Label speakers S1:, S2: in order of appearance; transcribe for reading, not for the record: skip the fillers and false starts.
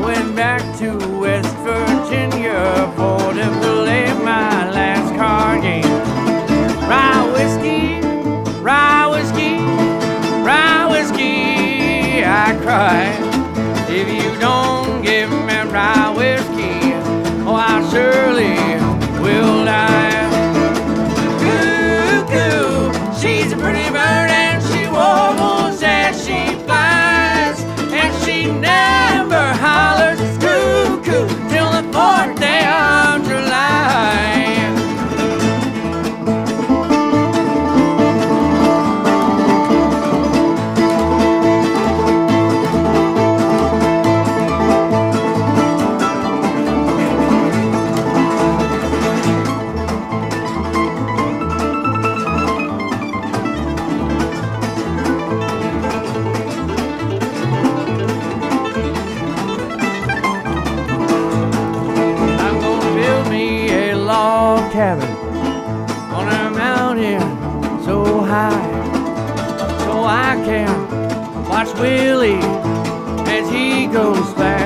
S1: went back to West Virginia for to play my last card game. Rye whiskey, rye whiskey, rye whiskey, I cry. If you don't give me rye whiskey, oh, I surely will die. Cuckoo, she's a pretty bird and she warbles as she flies, and she never hollers cuckoo till the 4th day of July. Cabin on a mountain so high, so I can watch Willie as he goes by.